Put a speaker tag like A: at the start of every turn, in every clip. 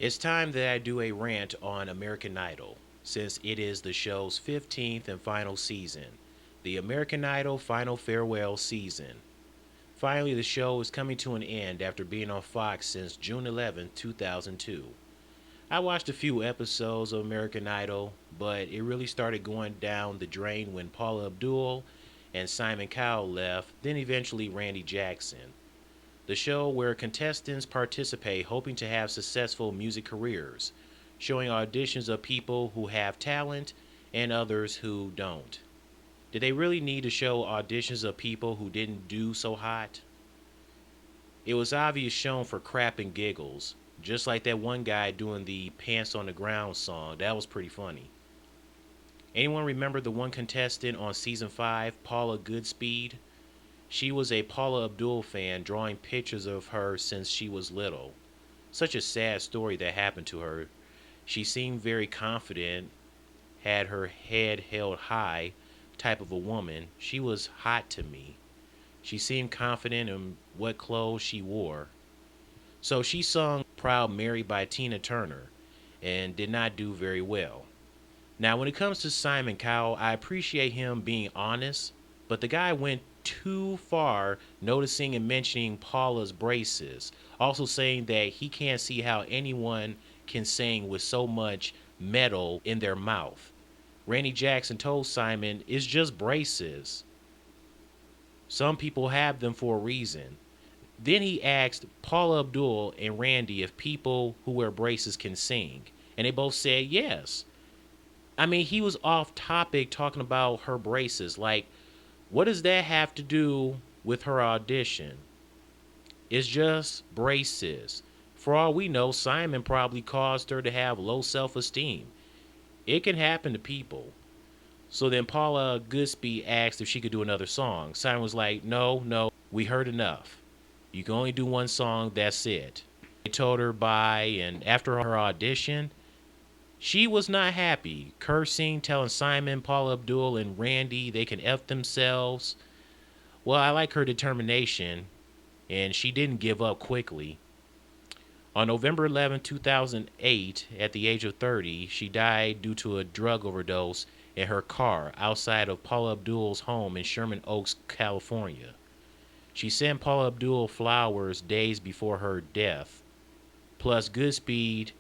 A: It's time that I do a rant on American Idol, since it is the show's 15th and final season, the American Idol Final Farewell season. Finally, the show is coming to an end after being on Fox since June 11, 2002. I watched a few episodes of American Idol, but it really started going down the drain when Paula Abdul and Simon Cowell left, then eventually Randy Jackson. The show where contestants participate hoping to have successful music careers, showing auditions of people who have talent and others who don't. Did they really need to show auditions of people who didn't do so hot? It was obvious shown for crap and giggles, just like that one guy doing the Pants on the Ground song. That was pretty funny. Anyone remember the one contestant on season 5, Paula Goodspeed? She was a Paula Abdul fan, drawing pictures of her since she was little. Such a sad story that happened to her. She seemed very confident, had her head held high, type of a woman. She was hot to me. She seemed confident in what clothes she wore. So she sung Proud Mary by Tina Turner and did not do very well. Now, when it comes to Simon Cowell, I appreciate him being honest, but the guy went too far noticing and mentioning Paula's braces, also saying that he can't see how anyone can sing with so much metal in their mouth. Randy Jackson told Simon, it's just braces. Some people have them for a reason. Then he asked Paula Abdul and Randy if people who wear braces can sing, and they both said yes. I mean, he was off topic talking about her braces. Like, what does that have to do with her audition? It's just braces. For all we know, Simon probably caused her to have low self esteem. It can happen to people. So then Paula Goodspeed asked if she could do another song. Simon was like, no, no, we heard enough. You can only do one song, that's it. They told her bye, and after her audition, she was not happy, cursing, telling Simon, Paula Abdul, and Randy they can F themselves. Well, I like her determination, and she didn't give up quickly. On November 11, 2008, at the age of 30, she died due to a drug overdose in her car outside of Paula Abdul's home in Sherman Oaks, California. She sent Paula Abdul flowers days before her death. Plus, Goodspeed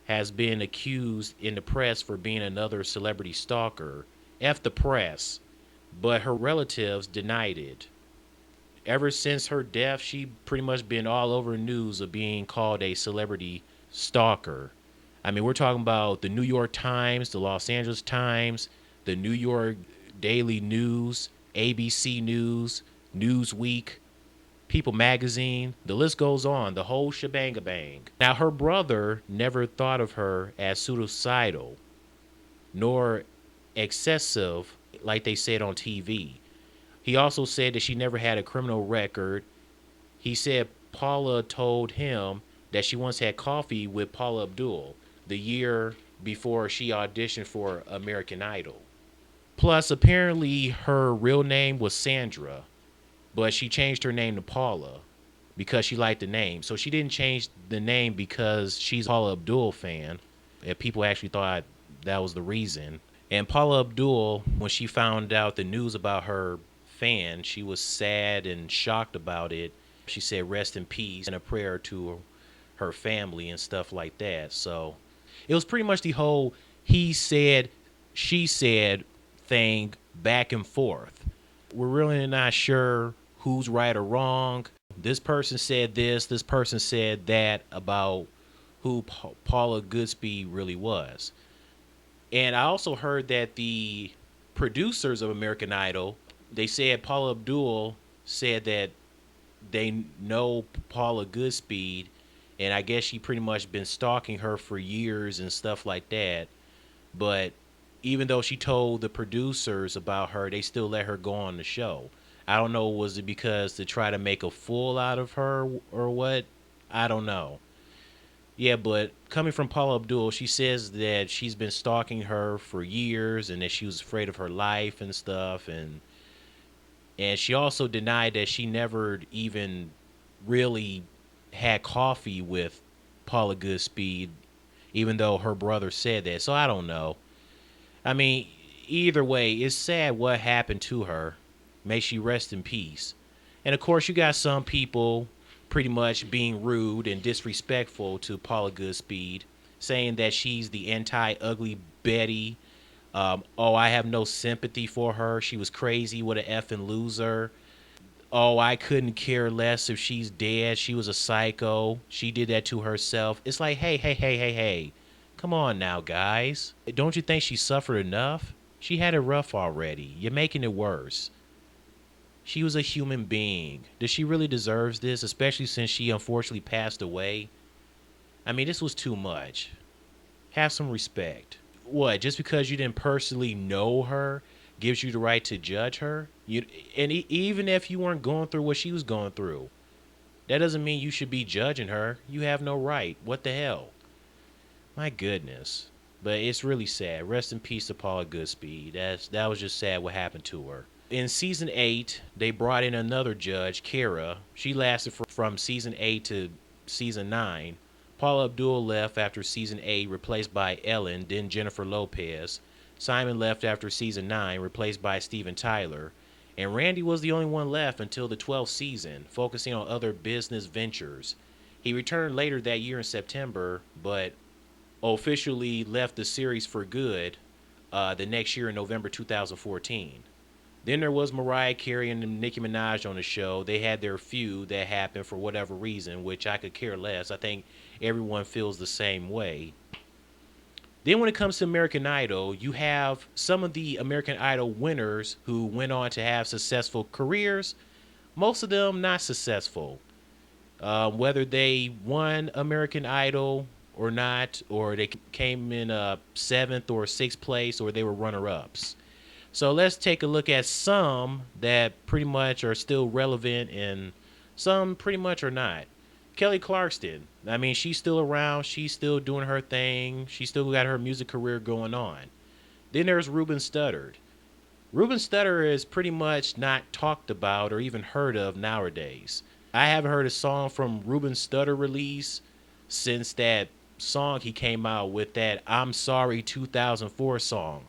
A: has been accused in the press for being another celebrity stalker. F the press. But her relatives denied it. Ever since her death, she pretty much been all over the news of being called a celebrity stalker. I mean, we're talking about the New York Times, the Los Angeles Times, the New York Daily News, ABC News, Newsweek, People Magazine. The list goes on, the whole shebang-a-bang. Now, her brother never thought of her as suicidal, nor excessive like they said on TV. He also said that she never had a criminal record. He said Paula told him that she once had coffee with Paula Abdul the year before she auditioned for American Idol. Plus, apparently her real name was Sandra, but she changed her name to Paula because she liked the name. So she didn't change the name because she's a Paula Abdul fan. And people actually thought that was the reason. And Paula Abdul, when she found out the news about her fan, she was sad and shocked about it. She said rest in peace and a prayer to her family and stuff like that. So it was pretty much the whole he said, she said thing back and forth. We're really not sure who's right or wrong. This person said this person said that about who Paula Goodspeed really was. And I also heard that the producers of American Idol, they said Paula Abdul said that they know Paula Goodspeed, and I guess she pretty much been stalking her for years and stuff like that. But even though she told the producers about her, they still let her go on the show. I don't know, was it because to try to make a fool out of her or what? I don't know. Yeah, but coming from Paula Abdul, she says that she's been stalking her for years and that she was afraid of her life and stuff. And she also denied that she never even really had coffee with Paula Goodspeed even though her brother said that. So I don't know. I mean, either way, it's sad what happened to her. May she rest in peace. And of course, you got some people pretty much being rude and disrespectful to Paula Goodspeed, saying that she's the anti ugly Betty. Oh, I have no sympathy for her. She was crazy. What a effing loser. Oh, I couldn't care less if she's dead. She was a psycho. She did that to herself. It's like, hey, hey, hey, hey, hey. Come on now, guys. Don't you think she suffered enough? She had it rough already. You're making it worse. She was a human being. Does she really deserve this, especially since she unfortunately passed away? I mean, this was too much. Have some respect. What? Just because you didn't personally know her gives you the right to judge her? Even if you weren't going through what she was going through, that doesn't mean you should be judging her. You have no right. What the hell? My goodness. But it's really sad. Rest in peace to Paula Goodspeed. That was just sad what happened to her. In season 8, they brought in another judge, Kara. She lasted from season 8 to season 9. Paula Abdul left after season 8, replaced by Ellen, then Jennifer Lopez. Simon left after season 9, replaced by Steven Tyler. And Randy was the only one left until the 12th season, focusing on other business ventures. He returned later that year in September, but officially left the series for good the next year in November 2014. Then there was Mariah Carey and Nicki Minaj on the show. They had their feud that happened for whatever reason, which I could care less. I think everyone feels the same way. Then when it comes to American Idol, you have some of the American Idol winners who went on to have successful careers. Most of them not successful. Whether they won American Idol or not, or they came in 7th or 6th place, or they were runner-ups. So let's take a look at some that pretty much are still relevant and some pretty much are not. Kelly Clarkson. I mean, she's still around. She's still doing her thing. She still got her music career going on. Then there's Ruben Studdard. Ruben Studdard is pretty much not talked about or even heard of nowadays. I haven't heard a song from Ruben Studdard release since that song he came out with, that I'm Sorry 2004 song.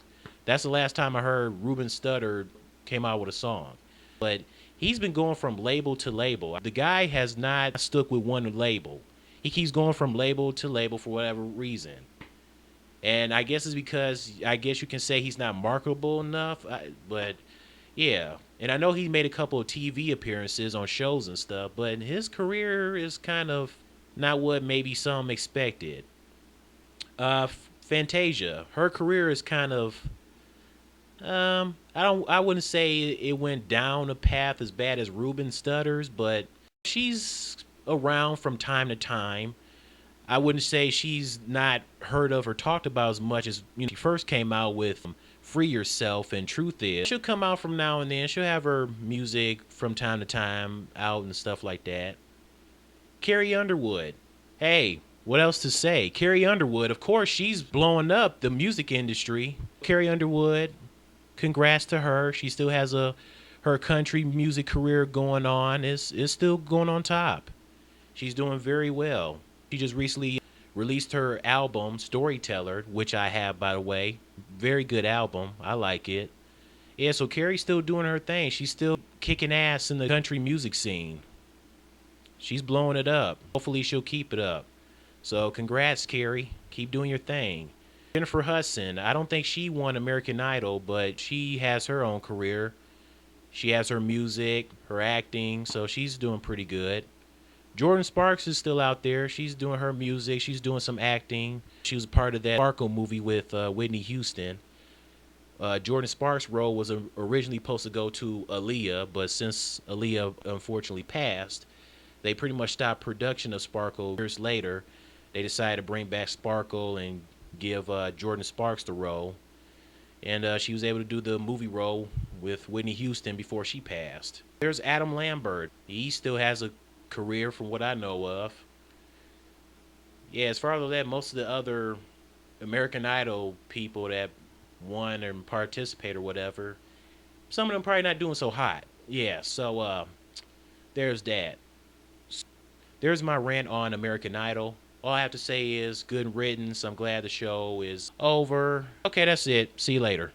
A: That's the last time I heard Ruben Studdard came out with a song. But he's been going from label to label. The guy has not stuck with one label. He keeps going from label to label for whatever reason. And I guess it's because I guess you can say he's not marketable enough. But yeah. And I know he made a couple of TV appearances on shows and stuff, but his career is kind of not what maybe some expected. Fantasia, her career is kind of I wouldn't say it went down a path as bad as Ruben Studdard's, but she's around from time to time. I wouldn't say she's not heard of or talked about as much as she first came out with Free Yourself and Truth Is. She'll come out from now and then. She'll have her music from time to time out and stuff like that. Carrie Underwood. Hey, what else to say? Carrie Underwood, of course, she's blowing up the music industry. Carrie Underwood, congrats to her. She still has her country music career going on. It's still going on top. She's doing very well. She just recently released her album Storyteller, which I have, by the way. Very good album. I like it. Yeah, so Carrie's still doing her thing. She's still kicking ass in the country music scene. She's blowing it up. Hopefully she'll keep it up. So congrats, Carrie. Keep doing your thing. Jennifer Hudson, I don't think she won American Idol, but she has her own career. She has her music, her acting, so she's doing pretty good. Jordan Sparks is still out there. She's doing her music. She's doing some acting. She was part of that Sparkle movie with Whitney Houston. Jordan Sparks' role was originally supposed to go to Aaliyah, but since Aaliyah unfortunately passed, they pretty much stopped production of Sparkle. Years later, they decided to bring back Sparkle and give Jordan Sparks the role. And she was able to do the movie role with Whitney Houston before she passed. There's Adam Lambert. He still has a career from what I know of. Yeah, as far as that, most of the other American Idol people that won and participate or whatever, some of them probably not doing so hot. Yeah, so there's that. There's my rant on American Idol. All I have to say is good riddance. I'm glad the show is over. Okay, that's it. See you later.